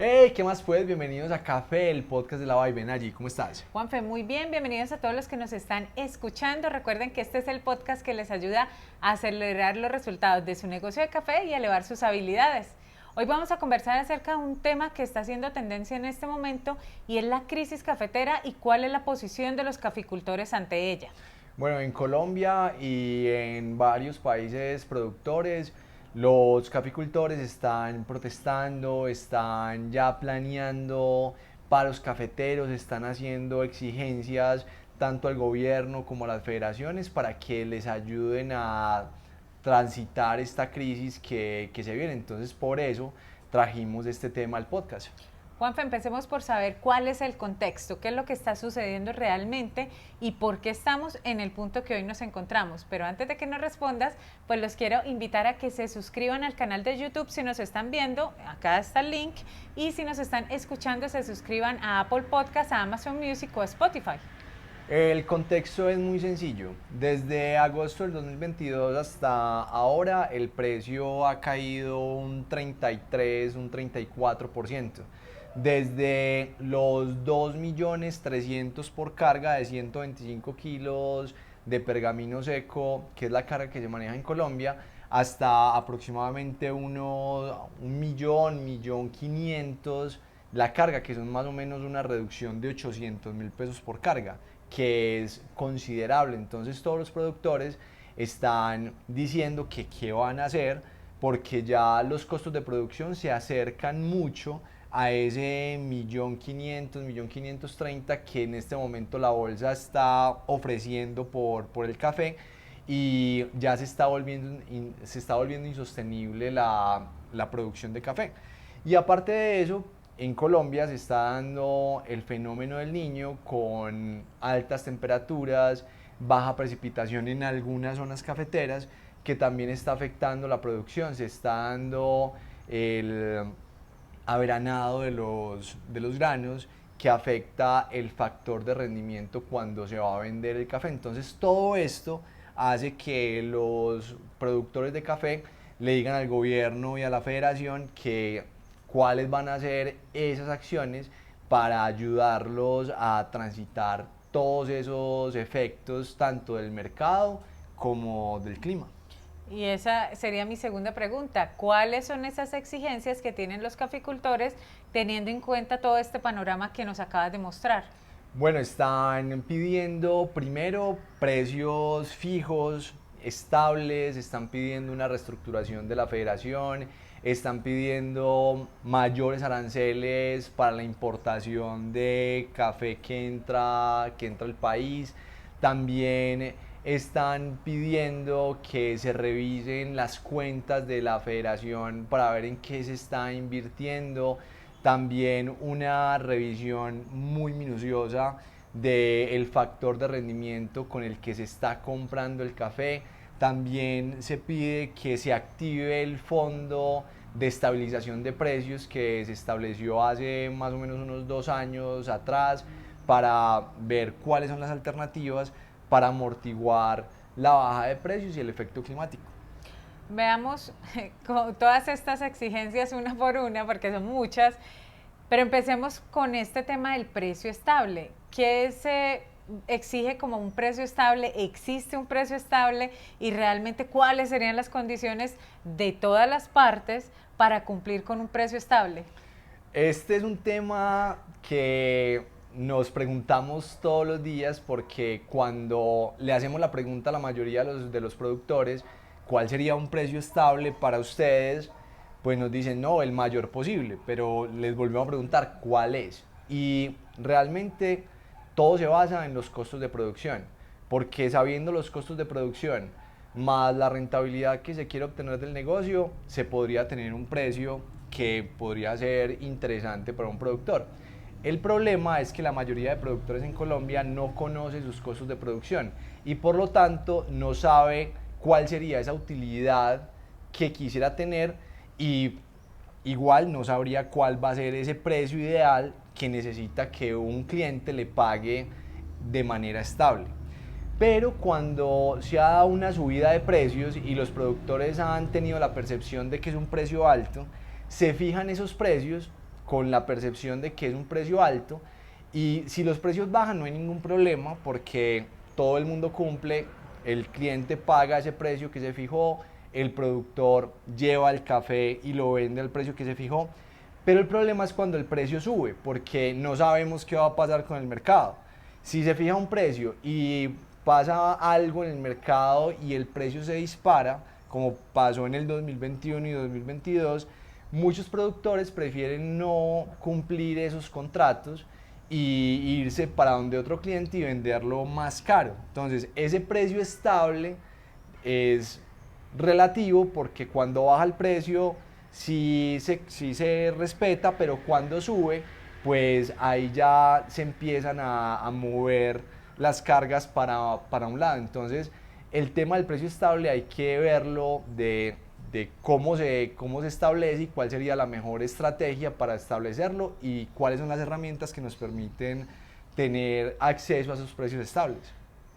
Hey, ¿qué más pues? Bienvenidos a Café, el podcast de la Vaivén allí. ¿Cómo estás? Juanfe, muy bien, bienvenidos a todos los que nos están escuchando. Recuerden que este es el podcast que les ayuda a acelerar los resultados de su negocio de café y a elevar sus habilidades. Hoy vamos a conversar acerca de un tema que está haciendo tendencia en este momento y es la crisis cafetera y cuál es la posición de los caficultores ante ella. Bueno, en Colombia y en varios países productores, los caficultores están protestando, están ya planeando paros cafeteros, están haciendo exigencias tanto al gobierno como a las federaciones para que les ayuden a transitar esta crisis que se viene. Entonces, por eso trajimos este tema al podcast. Juanfe, empecemos por saber cuál es el contexto, qué es lo que está sucediendo realmente y por qué estamos en el punto que hoy nos encontramos. Pero antes de que nos respondas, pues los quiero invitar a que se suscriban al canal de YouTube si nos están viendo, acá está el link, y si nos están escuchando, se suscriban a Apple Podcasts, a Amazon Music o a Spotify. El contexto es muy sencillo. Desde agosto del 2022 hasta ahora el precio ha caído un 33, un 34%. Desde los 2.300.000 por carga de 125 kilos de pergamino seco, que es la carga que se maneja en Colombia, hasta aproximadamente un millón 500 la carga, que son más o menos una reducción de 800.000 pesos por carga, que es considerable. Entonces todos los productores están diciendo que qué van a hacer porque ya los costos de producción se acercan mucho a ese 1.500.000, 1.530.000 que en este momento la bolsa está ofreciendo por el café, y ya se está volviendo insostenible la producción de café. Y aparte de eso, en Colombia se está dando el fenómeno del Niño con altas temperaturas, baja precipitación en algunas zonas cafeteras, que también está afectando la producción. Se está dando el averanado de los granos, que afecta el factor de rendimiento cuando se va a vender el café. Entonces todo esto hace que los productores de café le digan al gobierno y a la federación que cuáles van a ser esas acciones para ayudarlos a transitar todos esos efectos tanto del mercado como del clima. Y esa sería mi segunda pregunta. ¿Cuáles son esas exigencias que tienen los caficultores teniendo en cuenta todo este panorama que nos acabas de mostrar? Bueno, están pidiendo primero precios fijos, estables, están pidiendo una reestructuración de la federación, están pidiendo mayores aranceles para la importación de café que entra al país. También están pidiendo que se revisen las cuentas de la federación para ver en qué se está invirtiendo. También una revisión muy minuciosa del factor de rendimiento con el que se está comprando el café. También se pide que se active el fondo de estabilización de precios que se estableció hace más o menos unos 2 años atrás, para ver cuáles son las alternativas para amortiguar la baja de precios y el efecto climático. Veamos con todas estas exigencias una por una, porque son muchas, pero empecemos con este tema del precio estable. ¿Qué se exige como un precio estable? ¿Existe un precio estable? Y realmente, ¿cuáles serían las condiciones de todas las partes para cumplir con un precio estable? Este es un tema que nos preguntamos todos los días, porque cuando le hacemos la pregunta a la mayoría de los productores, ¿cuál sería un precio estable para ustedes? Pues nos dicen, no, el mayor posible, pero les volvemos a preguntar, ¿cuál es? Y realmente todo se basa en los costos de producción, porque sabiendo los costos de producción más la rentabilidad que se quiere obtener del negocio, se podría tener un precio que podría ser interesante para un productor. El problema es que la mayoría de productores en Colombia no conoce sus costos de producción y por lo tanto no sabe cuál sería esa utilidad que quisiera tener, y igual no sabría cuál va a ser ese precio ideal que necesita que un cliente le pague de manera estable. Pero cuando se ha dado una subida de precios y los productores han tenido la percepción de que es un precio alto, se fijan esos precios con la percepción de que es un precio alto, y si los precios bajan no hay ningún problema porque todo el mundo cumple, el cliente paga ese precio que se fijó, el productor lleva el café y lo vende al precio que se fijó, pero el problema es cuando el precio sube, porque no sabemos qué va a pasar con el mercado. Si se fija un precio y pasa algo en el mercado y el precio se dispara, como pasó en el 2021 y 2022, muchos productores prefieren no cumplir esos contratos y irse para donde otro cliente y venderlo más caro. Entonces, ese precio estable es relativo porque cuando baja el precio sí se respeta, pero cuando sube, pues ahí ya se empiezan a mover las cargas para un lado. Entonces, el tema del precio estable hay que verlo de cómo se establece y cuál sería la mejor estrategia para establecerlo y cuáles son las herramientas que nos permiten tener acceso a esos precios estables.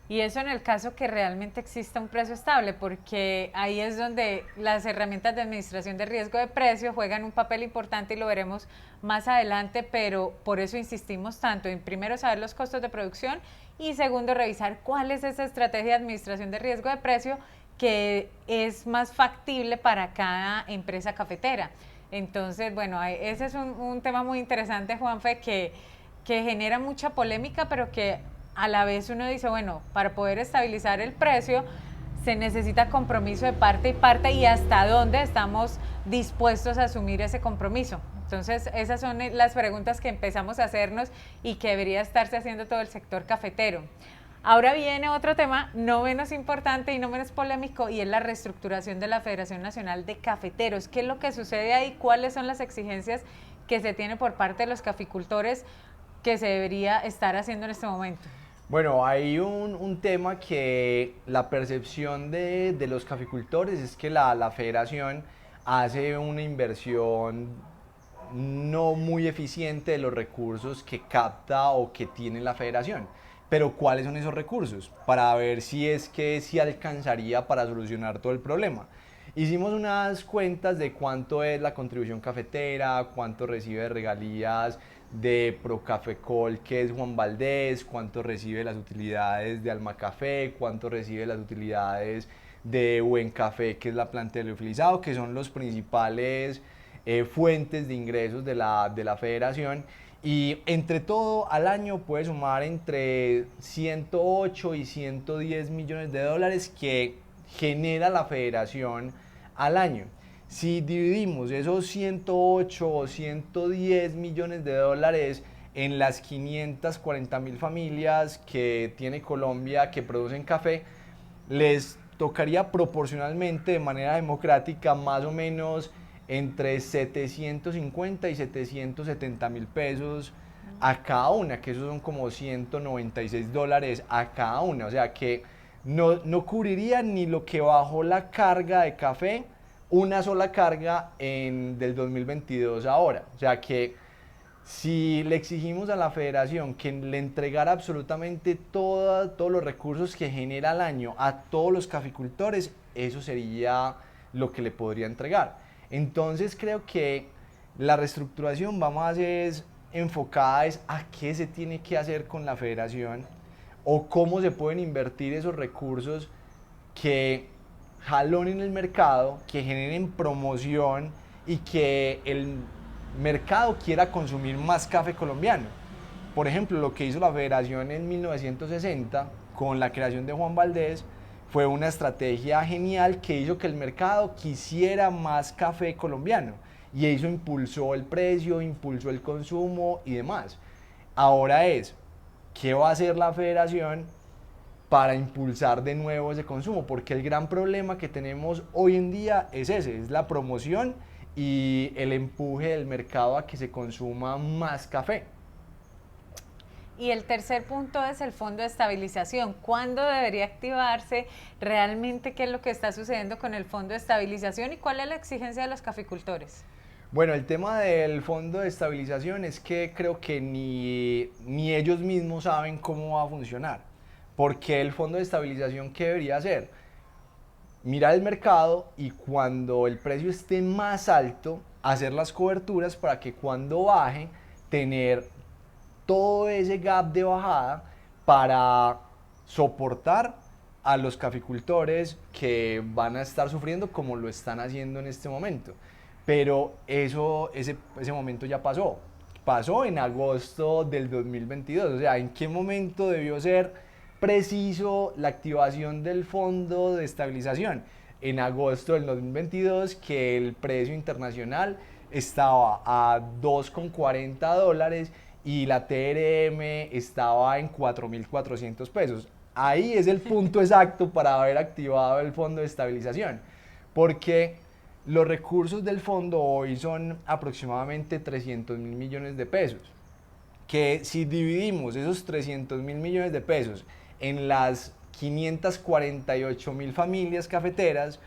Y eso en el caso que realmente exista un precio estable, porque ahí es donde las herramientas de administración de riesgo de precio juegan un papel importante y lo veremos más adelante, pero por eso insistimos tanto en primero saber los costos de producción y segundo revisar cuál es esa estrategia de administración de riesgo de precio que es más factible para cada empresa cafetera. Entonces, bueno, ese es un tema muy interesante, Juanfe, que genera mucha polémica, pero que a la vez uno dice, bueno, para poder estabilizar el precio se necesita compromiso de parte y parte y hasta dónde estamos dispuestos a asumir ese compromiso. Entonces, esas son las preguntas que empezamos a hacernos y que debería estarse haciendo todo el sector cafetero. Ahora viene otro tema no menos importante y no menos polémico y es la reestructuración de la Federación Nacional de Cafeteros. ¿Qué es lo que sucede ahí? ¿Cuáles son las exigencias que se tiene por parte de los caficultores que se debería estar haciendo en este momento? Bueno, hay un tema que la percepción de los caficultores es que la federación hace una inversión no muy eficiente de los recursos que capta o que tiene la federación. Pero ¿cuáles son esos recursos? Para ver si es que sí alcanzaría para solucionar todo el problema. Hicimos unas cuentas de cuánto es la contribución cafetera, cuánto recibe de regalías de Procafecol, que es Juan Valdez, cuánto recibe las utilidades de Alma Café, cuánto recibe las utilidades de Buen Café, que es la planta de leofilizado, que son los principales fuentes de ingresos de la federación. Y entre todo al año puede sumar entre 108 y 110 millones de dólares que genera la federación al año. Si dividimos esos 108 o 110 millones de dólares en las 540.000 familias que tiene Colombia que producen café, les tocaría proporcionalmente de manera democrática más o menos entre 750 y 770 mil pesos a cada una, que esos son como 196 dólares a cada una, o sea que no cubriría ni lo que bajó la carga de café, una sola carga del 2022 ahora, o sea que si le exigimos a la federación que le entregara absolutamente todos los recursos que genera al año a todos los caficultores, eso sería lo que le podría entregar. Entonces creo que la reestructuración va más enfocada a qué se tiene que hacer con la federación o cómo se pueden invertir esos recursos que jalonen el mercado, que generen promoción y que el mercado quiera consumir más café colombiano. Por ejemplo, lo que hizo la federación en 1960 con la creación de Juan Valdez fue una estrategia genial que hizo que el mercado quisiera más café colombiano y eso impulsó el precio, impulsó el consumo y demás. Ahora es, ¿qué va a hacer la federación para impulsar de nuevo ese consumo? Porque el gran problema que tenemos hoy en día es ese, es la promoción y el empuje del mercado a que se consuma más café. Y el tercer punto es el fondo de estabilización. ¿Cuándo debería activarse? ¿Realmente qué es lo que está sucediendo con el fondo de estabilización y cuál es la exigencia de los caficultores? Bueno, el tema del fondo de estabilización es que creo que ni ellos mismos saben cómo va a funcionar. Porque el fondo de estabilización, ¿qué debería hacer? Mirar el mercado y cuando el precio esté más alto, hacer las coberturas para que cuando baje, tener todo ese gap de bajada para soportar a los caficultores que van a estar sufriendo como lo están haciendo en este momento. Pero ese momento ya pasó. Pasó en agosto del 2022. O sea, ¿en qué momento debió ser preciso la activación del fondo de estabilización? En agosto del 2022, que el precio internacional estaba a $2,40 y la TRM estaba en 4.400 pesos. Ahí es el punto exacto para haber activado el fondo de estabilización, porque los recursos del fondo hoy son aproximadamente 300.000 millones de pesos, que si dividimos esos 300.000 millones de pesos en las 548.000 familias cafeteras,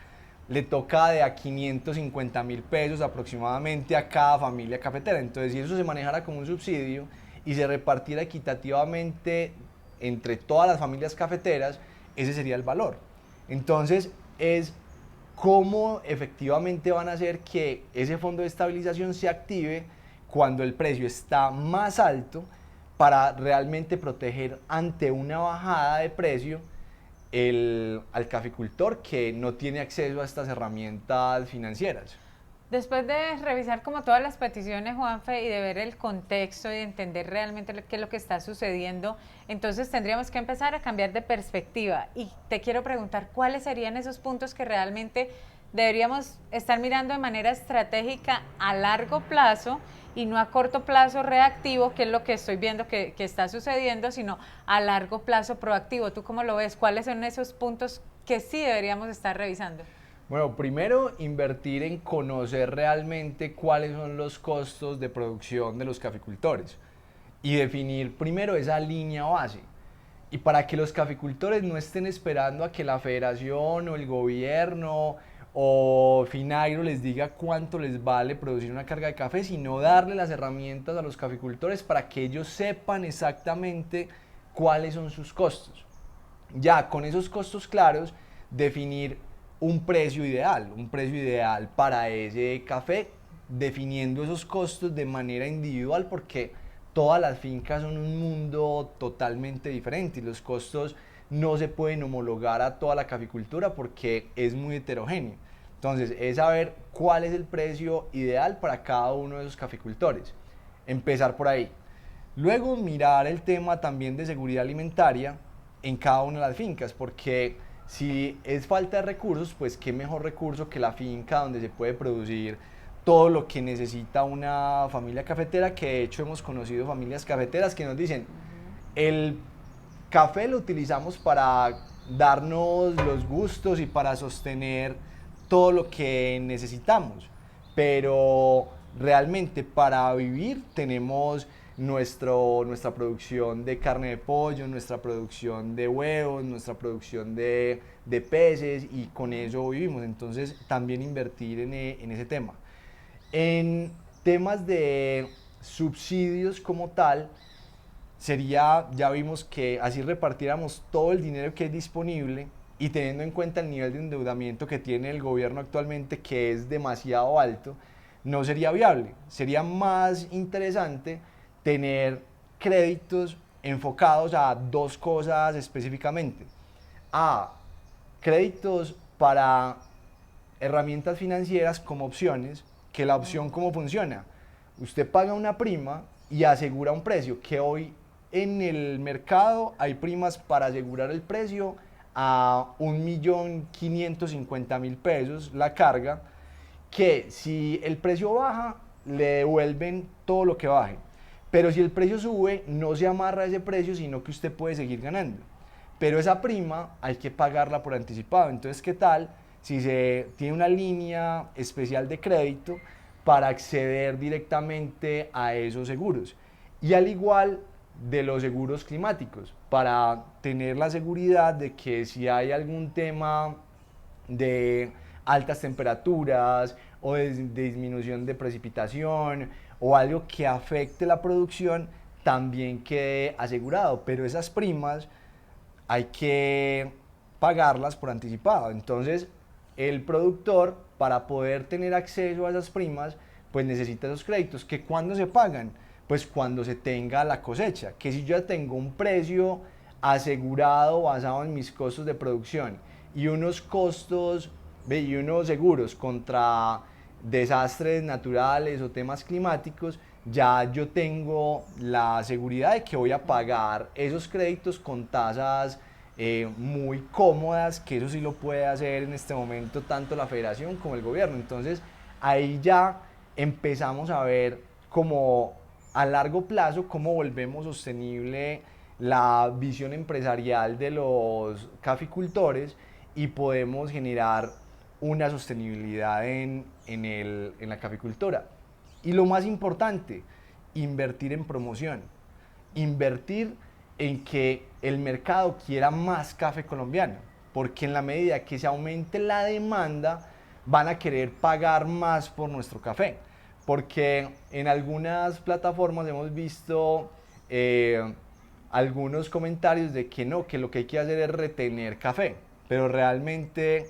le toca de a 550.000 pesos aproximadamente a cada familia cafetera. Entonces, si eso se manejara como un subsidio y se repartiera equitativamente entre todas las familias cafeteras, ese sería el valor. Entonces, es cómo efectivamente van a hacer que ese fondo de estabilización se active cuando el precio está más alto, para realmente proteger ante una bajada de precio al caficultor que no tiene acceso a estas herramientas financieras. Después de revisar como todas las peticiones, Juanfe, y de ver el contexto y de entender realmente qué es lo que está sucediendo, entonces tendríamos que empezar a cambiar de perspectiva. Y te quiero preguntar, ¿cuáles serían esos puntos que realmente deberíamos estar mirando de manera estratégica a largo plazo y no a corto plazo reactivo, que es lo que estoy viendo que está sucediendo, sino a largo plazo proactivo? ¿Tú cómo lo ves? ¿Cuáles son esos puntos que sí deberíamos estar revisando? Bueno, primero invertir en conocer realmente cuáles son los costos de producción de los caficultores y definir primero esa línea base. Y para que los caficultores no estén esperando a que la federación o el gobierno o Finagro les diga cuánto les vale producir una carga de café, sino darle las herramientas a los caficultores para que ellos sepan exactamente cuáles son sus costos. Ya con esos costos claros, definir un precio ideal para ese café, definiendo esos costos de manera individual, porque todas las fincas son un mundo totalmente diferente y los costos no se pueden homologar a toda la caficultura porque es muy heterogéneo. Entonces, es saber cuál es el precio ideal para cada uno de esos caficultores. Empezar por ahí. Luego, mirar el tema también de seguridad alimentaria en cada una de las fincas, porque si es falta de recursos, pues qué mejor recurso que la finca donde se puede producir todo lo que necesita una familia cafetera, que de hecho hemos conocido familias cafeteras que nos dicen, el café lo utilizamos para darnos los gustos y para sostener todo lo que necesitamos, pero realmente para vivir tenemos nuestra producción de carne de pollo, nuestra producción de huevos, nuestra producción de peces, y con eso vivimos. Entonces también invertir en ese tema. En temas de subsidios como tal, sería, ya vimos que así repartiéramos todo el dinero que es disponible y teniendo en cuenta el nivel de endeudamiento que tiene el gobierno actualmente, que es demasiado alto, no sería viable. Sería más interesante tener créditos enfocados a dos cosas específicamente. A, créditos para herramientas financieras como opciones, que la opción cómo funciona. Usted paga una prima y asegura un precio, que hoy en el mercado hay primas para asegurar el precio a 1.550.000 pesos la carga, que si el precio baja, le devuelven todo lo que baje. Pero si el precio sube, no se amarra a ese precio, sino que usted puede seguir ganando. Pero esa prima hay que pagarla por anticipado. Entonces, ¿qué tal si se tiene una línea especial de crédito para acceder directamente a esos seguros? Y al igual de los seguros climáticos, para tener la seguridad de que si hay algún tema de altas temperaturas o de disminución de precipitación o algo que afecte la producción, también quede asegurado. Pero esas primas hay que pagarlas por anticipado. Entonces, el productor, para poder tener acceso a esas primas, pues necesita esos créditos, que cuando se pagan, pues cuando se tenga la cosecha, que si yo ya tengo un precio asegurado basado en mis costos de producción y unos costos y unos seguros contra desastres naturales o temas climáticos, ya yo tengo la seguridad de que voy a pagar esos créditos con tasas muy cómodas, que eso sí lo puede hacer en este momento tanto la federación como el gobierno. Entonces ahí ya empezamos a ver como a largo plazo cómo volvemos sostenible la visión empresarial de los caficultores y podemos generar una sostenibilidad en la caficultura. Y lo más importante, invertir en promoción, invertir en que el mercado quiera más café colombiano, porque en la medida que se aumente la demanda, van a querer pagar más por nuestro café, porque en algunas plataformas hemos visto algunos comentarios de que no, que lo que hay que hacer es retener café, pero realmente,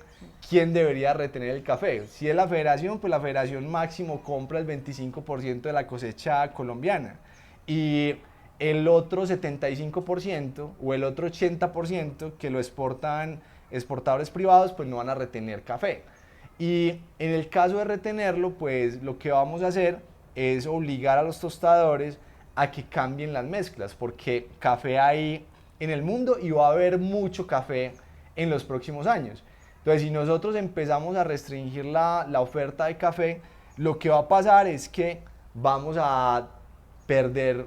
¿quién debería retener el café? Si es la federación, pues la federación máximo compra el 25% de la cosecha colombiana y el otro 75% o el otro 80% que lo exportan exportadores privados, pues no van a retener café. Y en el caso de retenerlo, pues lo que vamos a hacer es obligar a los tostadores a que cambien las mezclas, porque café hay en el mundo y va a haber mucho café en los próximos años. Entonces, si nosotros empezamos a restringir la oferta de café, lo que va a pasar es que vamos a perder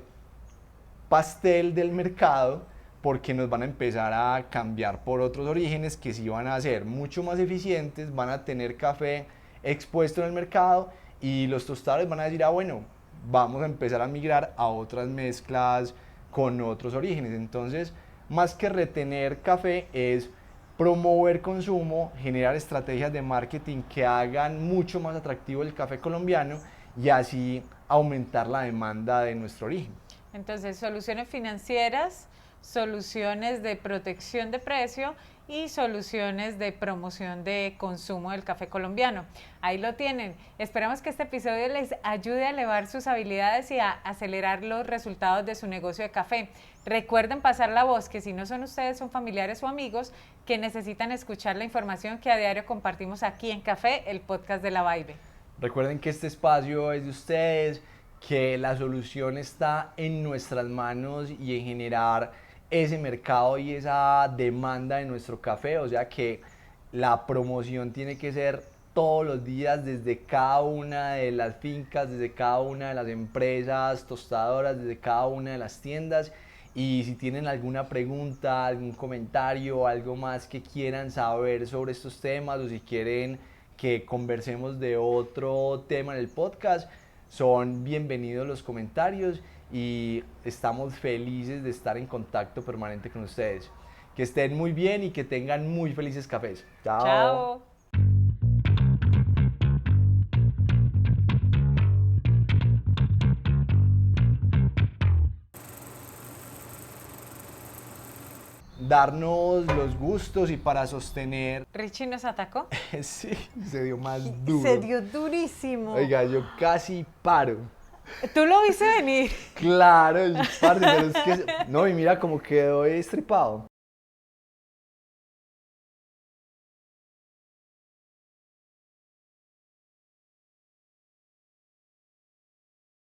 pastel del mercado porque nos van a empezar a cambiar por otros orígenes que sí van a ser mucho más eficientes, van a tener café expuesto en el mercado y los tostadores van a decir, ah bueno, vamos a empezar a migrar a otras mezclas con otros orígenes. Entonces, más que retener café es promover consumo, generar estrategias de marketing que hagan mucho más atractivo el café colombiano y así aumentar la demanda de nuestro origen. Entonces, soluciones financieras, soluciones de protección de precio y soluciones de promoción de consumo del café colombiano. Ahí lo tienen. Esperamos que este episodio les ayude a elevar sus habilidades y a acelerar los resultados de su negocio de café. Recuerden pasar la voz, que si no son ustedes, son familiares o amigos que necesitan escuchar la información que a diario compartimos aquí en Café, el podcast de La Vibe. Recuerden que este espacio es de ustedes, que la solución está en nuestras manos y en generar ese mercado y esa demanda de nuestro café, o sea que la promoción tiene que ser todos los días desde cada una de las fincas, desde cada una de las empresas tostadoras, desde cada una de las tiendas. Y si tienen alguna pregunta, algún comentario, algo más que quieran saber sobre estos temas o si quieren que conversemos de otro tema en el podcast, son bienvenidos los comentarios y estamos felices de estar en contacto permanente con ustedes. Que estén muy bien y que tengan muy felices cafés. Chao. Chao. Darnos los gustos y para sostener. ¿Richie nos atacó? Sí, se dio más duro. Se dio durísimo. Oiga, yo casi paro. ¿Tú lo viste venir? Claro, parce, pero es que no, y mira cómo quedó estripado.